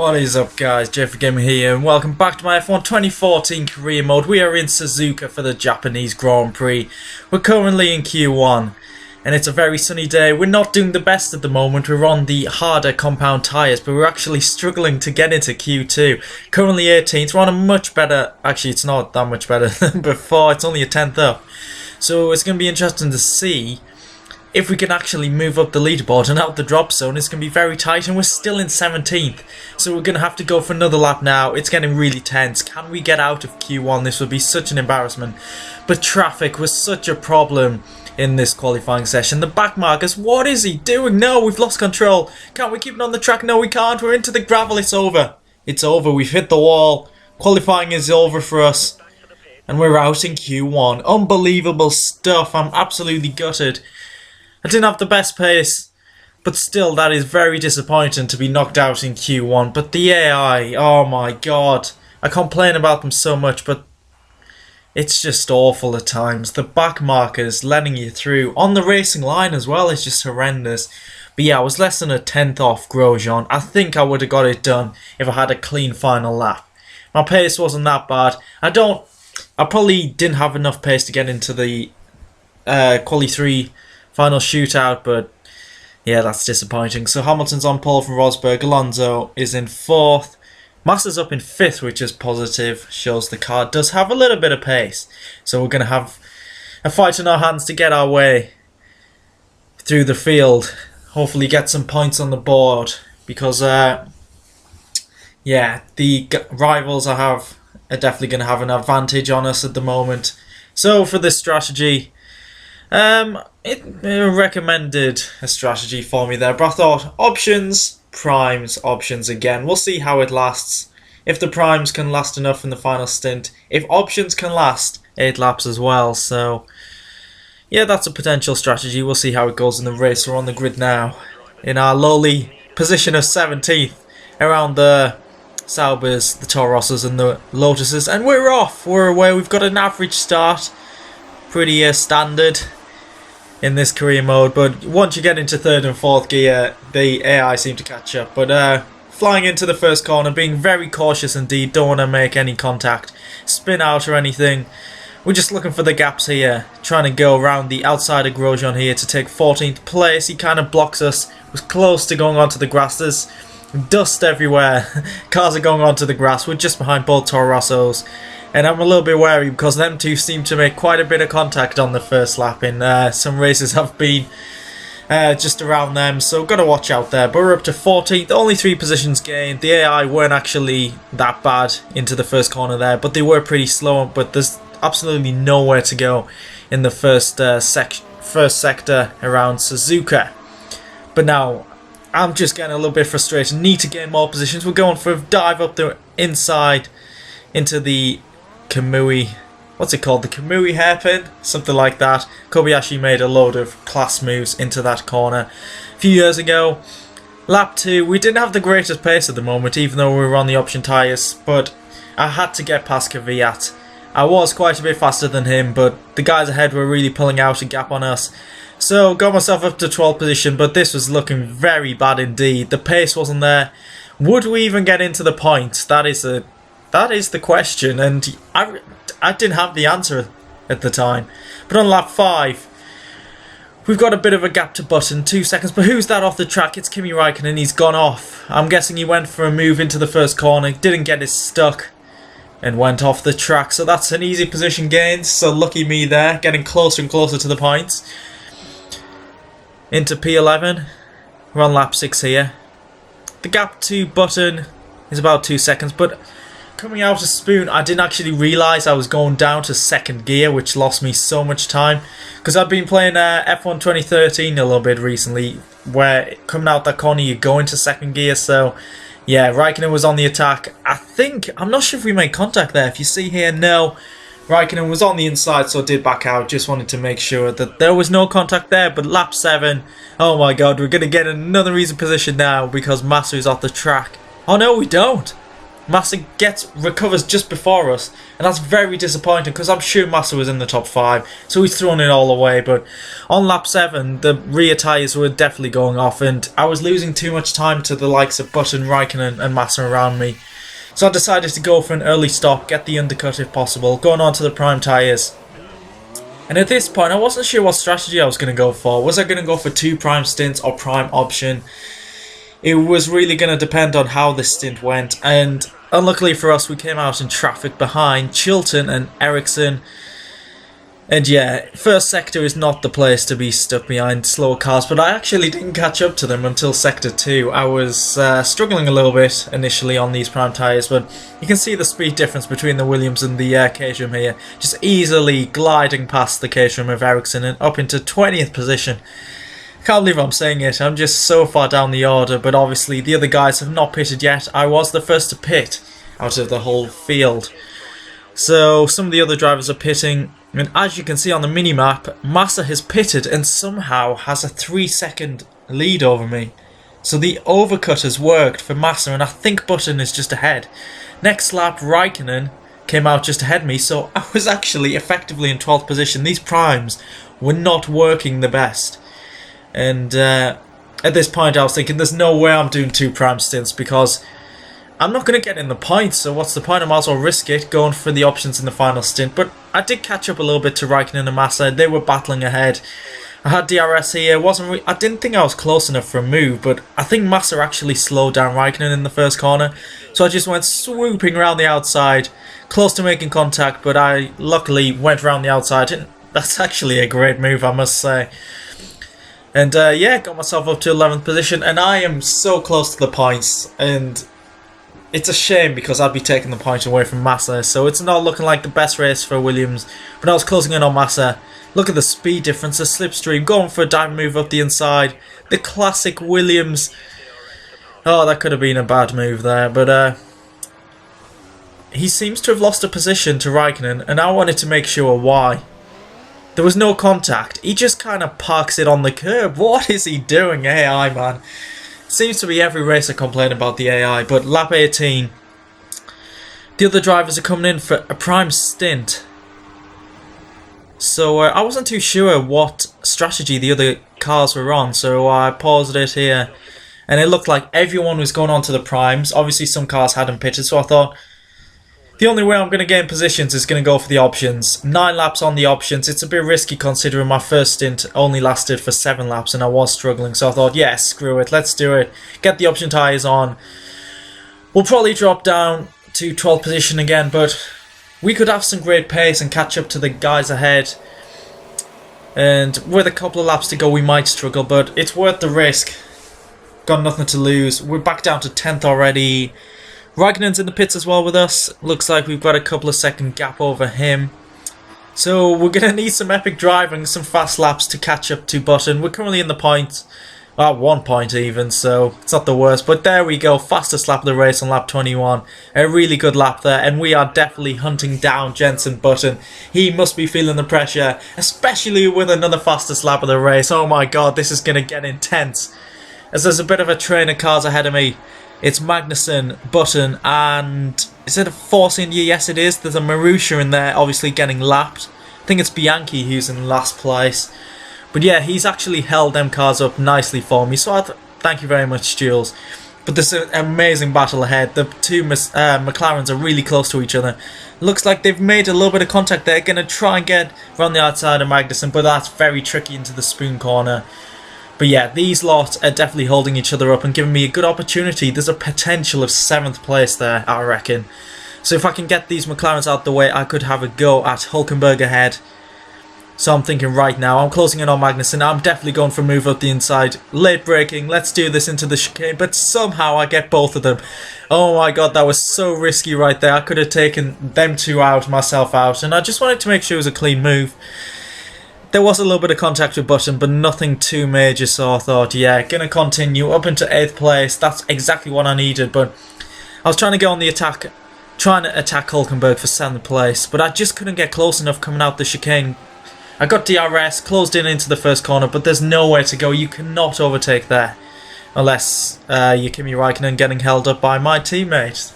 What is up guys, JayFerGaming here and welcome back to my F1 2014 career mode. We are in Suzuka for the Japanese Grand Prix. We're currently in Q1 and it's a very sunny day. We're not doing the best at the moment. We're on the harder compound tyres, but we're actually struggling to get into Q2. Currently 18th, we're on a much better, actually it's not that much better than before, it's only a 10th up. So it's going to be interesting to see if we can actually move up the leaderboard and out the drop zone. It's going to be very tight and we're still in 17th. So we're going to have to go for another lap now. It's getting really tense. Can we get out of Q1? This would be such an embarrassment. But traffic was such a problem in this qualifying session. The back markers, what is he doing? No, we've lost control. Can't we keep it on the track? No, we can't. We're into the gravel. It's over. It's over. We've hit the wall. Qualifying is over for us. And we're out in Q1. Unbelievable stuff. I'm absolutely gutted. I didn't have the best pace, but still that is very disappointing to be knocked out in Q1. But the AI, oh my god, I complain about them so much, but it's just awful at times. The back markers letting you through on the racing line as well is just horrendous. But yeah, I was less than a 10th off Grosjean. I think I would have got it done if I had a clean final lap. My pace wasn't that bad. I probably didn't have enough pace to get into the quali 3 final shootout, but yeah, that's disappointing. So Hamilton's on pole from Rosberg, Alonso is in 4th, Massa's up in 5th, which is positive, shows the car does have a little bit of pace. So we're going to have a fight in our hands to get our way through the field, hopefully get some points on the board, because yeah, the rivals I have are definitely going to have an advantage on us at the moment. So for this strategy, it recommended a strategy for me there, but I thought options, primes, options again. We'll see how it lasts. If the primes can last enough in the final stint, if options can last 8 laps as well. So yeah, that's a potential strategy. We'll see how it goes in the race. We're on the grid now in our lowly position of 17th around the Saubers, the Toro Rossos and the Lotuses, and we're off. We're away. We've got an average start, pretty standard in this career mode, but once you get into 3rd and 4th gear, the AI seem to catch up. But flying into the first corner, being very cautious indeed, don't want to make any contact, spin out or anything. We're just looking for the gaps here, trying to go around the outside of Grosjean here to take 14th place. He kind of blocks us, was close to going onto the grass. There's dust everywhere, cars are going onto the grass. We're just behind both Toro Rossos. And I'm a little bit wary because them two seem to make quite a bit of contact on the first lap. In some races have been just around them, so got to watch out there. But we're up to 14th, only 3 positions gained. The AI weren't actually that bad into the first corner there, but they were pretty slow. But there's absolutely nowhere to go in the first sector around Suzuka. But now I'm just getting a little bit frustrated. Need to gain more positions. We're going for a dive up the inside into the Kamui, what's it called? The Kamui hairpin? Something like that. Kobayashi made a load of class moves into that corner a few years ago. Lap 2, we didn't have the greatest pace at the moment, even though we were on the option tyres, but I had to get past Kvyat. I was quite a bit faster than him, but the guys ahead were really pulling out a gap on us. So got myself up to 12th position, but this was looking very bad indeed. The pace wasn't there. Would we even get into the points? That is the question, and I didn't have the answer at the time. But on lap 5, we've got a bit of a gap to Button, 2 seconds. But who's that off the track? It's Kimi Räikkönen, he's gone off. I'm guessing he went for a move into the first corner, didn't get it stuck, and went off the track. So that's an easy position gain, so lucky me there, getting closer and closer to the points. Into P11, we're on lap 6 here. The gap to Button is about 2 seconds, but coming out of Spoon, I didn't actually realise I was going down to 2nd gear, which lost me so much time. Because I've been playing F1 2013 a little bit recently, where coming out that corner you go into 2nd gear. So yeah, Räikkönen was on the attack. I'm not sure if we made contact there. If you see here, no. Räikkönen was on the inside, so did back out. Just wanted to make sure that there was no contact there. But lap 7, oh my god, we're going to get another easy position now because Massa is off the track. Oh no, we don't. Massa recovers just before us, and that's very disappointing because I'm sure Massa was in the top 5, so he's thrown it all away. But on lap 7, the rear tyres were definitely going off, and I was losing too much time to the likes of Button, Raikkonen and Massa around me. So I decided to go for an early stop, get the undercut if possible, going on to the prime tyres. And at this point I wasn't sure what strategy I was going to go for. Was I going to go for 2 prime stints or prime option? It was really going to depend on how this stint went, and unluckily for us we came out in traffic behind Chilton and Ericsson. And yeah, first sector is not the place to be stuck behind slower cars, but I actually didn't catch up to them until sector 2. I was struggling a little bit initially on these prime tyres, but you can see the speed difference between the Williams and the Caterham here. Just easily gliding past the Caterham of Ericsson and up into 20th position. Can't believe I'm saying it, I'm just so far down the order, but obviously the other guys have not pitted yet. I was the first to pit out of the whole field. So some of the other drivers are pitting, and as you can see on the mini-map, Massa has pitted and somehow has a 3-second lead over me. So the overcut has worked for Massa, and I think Button is just ahead. Next lap, Raikkonen came out just ahead of me, so I was actually effectively in 12th position. These primes were not working the best. And at this point I was thinking there's no way I'm doing 2 prime stints because I'm not going to get in the points, so what's the point? I might as well risk it going for the options in the final stint. But I did catch up a little bit to Raikkonen and Massa. They were battling ahead. I had DRS here. I didn't think I was close enough for a move, but I think Massa actually slowed down Raikkonen in the first corner. So I just went swooping around the outside, close to making contact, but I luckily went around the outside. And that's actually a great move, I must say. And yeah, got myself up to 11th position, and I am so close to the points, and it's a shame because I'd be taking the point away from Massa, so it's not looking like the best race for Williams. But I was closing in on Massa. Look at the speed difference, the slipstream, going for a dive move up the inside. The classic Williams. Oh, that could have been a bad move there, but he seems to have lost a position to Raikkonen, and I wanted to make sure why. There was no contact. He just kind of parks it on the curb. What is he doing, AI, man? Seems to be every racer complaining about the AI, but lap 18, the other drivers are coming in for a prime stint. So I wasn't too sure what strategy the other cars were on, so I paused it here, and it looked like everyone was going on to the primes. Obviously some cars hadn't pitted, so I thought the only way I'm going to gain positions is going to go for the options. 9 laps on the options. It's a bit risky considering my first stint only lasted for 7 laps and I was struggling. So I thought, yeah, screw it. Let's do it. Get the option tyres on. We'll probably drop down to 12th position again, but we could have some great pace and catch up to the guys ahead. And with a couple of laps to go, we might struggle, but it's worth the risk. Got nothing to lose. We're back down to 10th already. Raikkonen's in the pits as well with us. Looks like we've got a couple of second gap over him. So we're going to need some epic driving, some fast laps to catch up to Button. We're currently in the points, 1 point even, so it's not the worst. But there we go, fastest lap of the race on lap 21. A really good lap there, and we are definitely hunting down Jenson Button. He must be feeling the pressure, especially with another fastest lap of the race. Oh my god, this is going to get intense. As there's a bit of a train of cars ahead of me. It's Magnussen, Button, and is it a Force India? Yes, it is. There's a Marussia in there, obviously getting lapped. I think it's Bianchi who's in last place. But yeah, he's actually held them cars up nicely for me, so thank you very much, Jules. But there's an amazing battle ahead. The two McLarens are really close to each other. Looks like they've made a little bit of contact there. Going to try and get around the outside of Magnussen, but that's very tricky into the spoon corner. But yeah, these lots are definitely holding each other up and giving me a good opportunity. There's a potential of 7th place there, I reckon. So if I can get these McLarens out the way, I could have a go at Hülkenberg ahead. So I'm thinking right now, I'm closing in on Magnussen. I'm definitely going for a move up the inside. Late braking, let's do this into the chicane. But somehow I get both of them. Oh my god, that was so risky right there. I could have taken them two out, myself out. And I just wanted to make sure it was a clean move. There was a little bit of contact with Button, but nothing too major, so I thought, yeah, gonna continue up into 8th place. That's exactly what I needed, but I was trying to get on the attack, trying to attack Hülkenberg for 7th place, but I just couldn't get close enough coming out the chicane. I got DRS, closed in into the first corner, but there's nowhere to go. You cannot overtake there, unless you're Kimi Raikkonen getting held up by my teammates.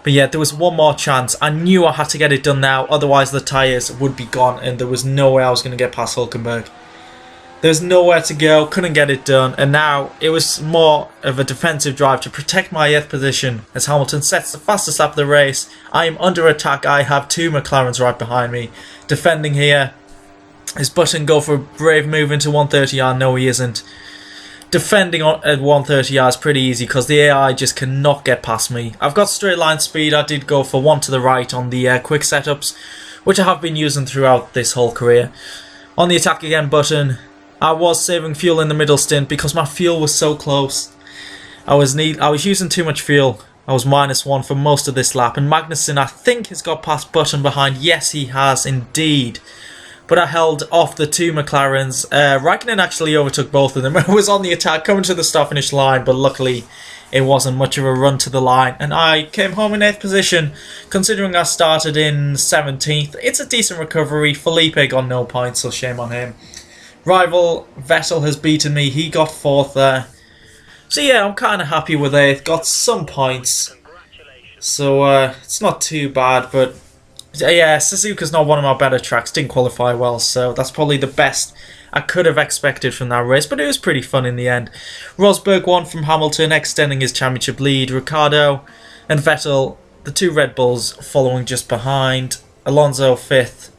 But yeah, there was one more chance. I knew I had to get it done now, otherwise the tyres would be gone and there was no way I was going to get past Hulkenberg. There's nowhere to go, couldn't get it done, and now it was more of a defensive drive to protect my 8th position as Hamilton sets the fastest lap of the race. I am under attack, I have 2 McLarens right behind me. Defending here, is Button go for a brave move into 130R? No, he isn't. Defending at 130R is pretty easy because the AI just cannot get past me. I've got straight line speed, I did go for 1 to the right on the quick setups, which I have been using throughout this whole career. On the attack again, Button. I was saving fuel in the middle stint because my fuel was so close. I was using too much fuel. I was -1 for most of this lap, and Magnussen I think has got past Button behind. Yes, he has indeed. But I held off the 2 McLarens. Raikkonen actually overtook both of them. I was on the attack coming to the start finish line, but luckily it wasn't much of a run to the line, and I came home in 8th position. Considering I started in 17th, it's a decent recovery. Felipe got no points, so shame on him. Rival Vettel has beaten me, he got 4th there. So yeah, I'm kind of happy with it, got some points. So it's not too bad, but yeah, Suzuka's not one of my better tracks, didn't qualify well, so that's probably the best I could have expected from that race, but it was pretty fun in the end. Rosberg won from Hamilton, extending his championship lead. Ricciardo and Vettel, the 2 Red Bulls, following just behind. Alonso 5th.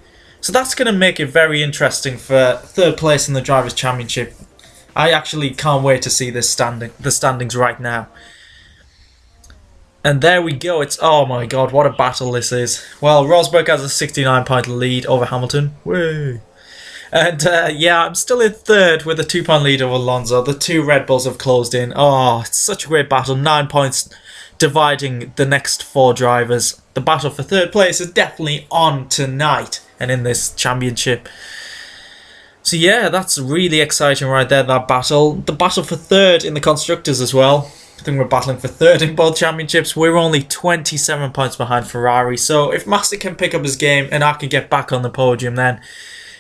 So that's going to make it very interesting for 3rd place in the Drivers' Championship. I actually can't wait to see the standings right now. And there we go. It's, oh my god, what a battle this is. Well, Rosberg has a 69-point lead over Hamilton. Whee! And yeah, I'm still in 3rd with a 2-point lead over Alonso. The 2 Red Bulls have closed in. Oh, it's such a great battle. 9 points dividing the next 4 drivers. The battle for 3rd place is definitely on tonight and in this championship. So yeah, that's really exciting right there, that battle. The battle for 3rd in the Constructors as well. I think we're battling for 3rd in both championships. We're only 27 points behind Ferrari. So if Master can pick up his game and I can get back on the podium, then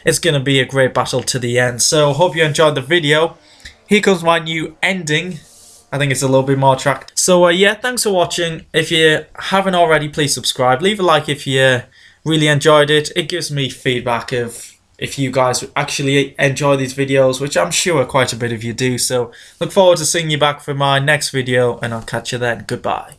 it's going to be a great battle to the end. So hope you enjoyed the video. Here comes my new ending. I think it's a little bit more track. So yeah, thanks for watching. If you haven't already, please subscribe. Leave a like if you really enjoyed it. It gives me feedback of if you guys actually enjoy these videos, which I'm sure quite a bit of you do. So look forward to seeing you back for my next video, and I'll catch you then. Goodbye.